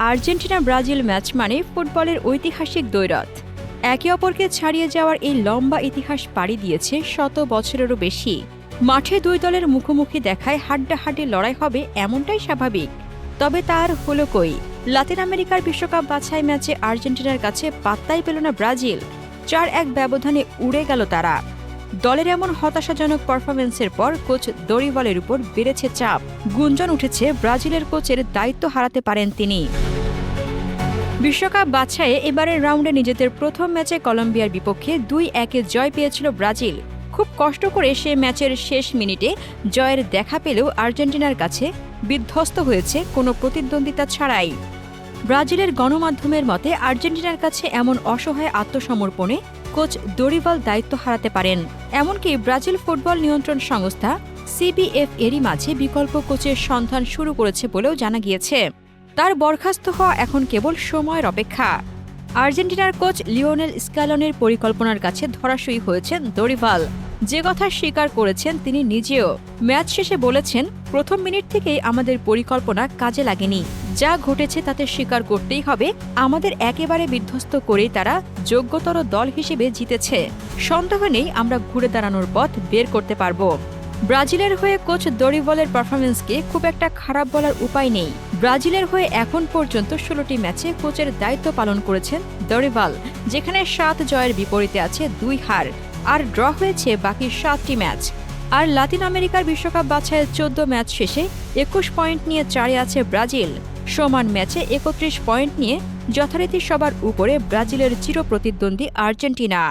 Argentina Brazil match মানে ফুটবলের ঐতিহাসিক দ্বৈরথ। একে অপরকে ছাড়িয়ে যাওয়ার এই লম্বা ইতিহাস পাড়ি দিয়েছে শত বছরেরও বেশি। মাঠে দুই দলের মুখোমুখি দেখায় হাড্ডাহাড্ডি লড়াই হবে এমনটাই স্বাভাবিক। তবে তার হলো কই? লাতিন আমেরিকার বিশ্বকাপ বাছাই ম্যাচে আর্জেন্টিনার কাছে পাত্তাই পেল না ব্রাজিল। ৪-১ ব্যবধানে উড়ে গেল তারা। দলের এমন হতাশাজনক পারফরমেন্সের পর কোচ দরিভালের উপর বেড়েছে চাপ। গুঞ্জন উঠেছে ব্রাজিলের কোচের দায়িত্ব হারাতে পারেন তিনি। বিশ্বকাপ বাছাইয়ে এবারের রাউন্ডে নিজেদের প্রথম ম্যাচে কলম্বিয়ার বিপক্ষে ২-১ জয় পেয়েছিল ব্রাজিল। খুব কষ্ট করে সে ম্যাচের শেষ মিনিটে জয়ের দেখা পেলেও আর্জেন্টিনার কাছে বিধ্বস্ত হয়েছে কোনো প্রতিদ্বন্দ্বিতা ছাড়াই। ব্রাজিলের গণমাধ্যমের মতে আর্জেন্টিনার কাছে এমন অসহায় আত্মসমর্পণে কোচ দরিভাল দায়িত্ব হারাতে পারেন। এমনকি ব্রাজিল ফুটবল নিয়ন্ত্রণ সংস্থা সিবিএফ এরই মাঝে বিকল্প কোচের সন্ধান শুরু করেছে বলেও জানা গিয়েছে। তার বরখাস্ত হওয়া এখন কেবল সময়ের অপেক্ষা। আর্জেন্টিনার কোচ লিওনেল স্ক্যালোনির পরিকল্পনার কাছে ধরাশয়ী হয়েছেন দরিভাল। যে কথা স্বীকার করেছেন তিনি নিজেও। ম্যাচ শেষে বলেছেন, প্রথম মিনিট থেকেই আমাদের পরিকল্পনা কাজে লাগেনি। যা ঘটেছে তাতে স্বীকার করতেই হবে, আমাদের একেবারে বিধ্বস্ত করেই তারা যোগ্যতর দল হিসেবে জিতেছে। সন্দেহ নেই আমরা ঘুরে দাঁড়ানোর পথ বের করতে পারব। ব্রাজিলের হয়ে কোচ দরিভালের পারফরমেন্সকে খুব একটা খারাপ বলার উপায় নেই। ব্রাজিলের হয়ে এখন পর্যন্ত ১৬টি ম্যাচে কোচের দায়িত্ব পালন করেছেন দরিভাল, যেখানে ৭ জয়ের বিপরীতে আছে ২ হার, আর ড্র হয়েছে বাকি ৭টি ম্যাচ। আর লাতিন আমেরিকার বিশ্বকাপ বাছাইয়ের ১৪ ম্যাচ শেষে ২১ পয়েন্ট নিয়ে ৪-এ আছে ব্রাজিল। সমান ম্যাচে ৩১ পয়েন্ট নিয়ে যথারীতি সবার উপরে ব্রাজিলের চিরপ্রতিদ্বন্দ্বী আর্জেন্টিনা।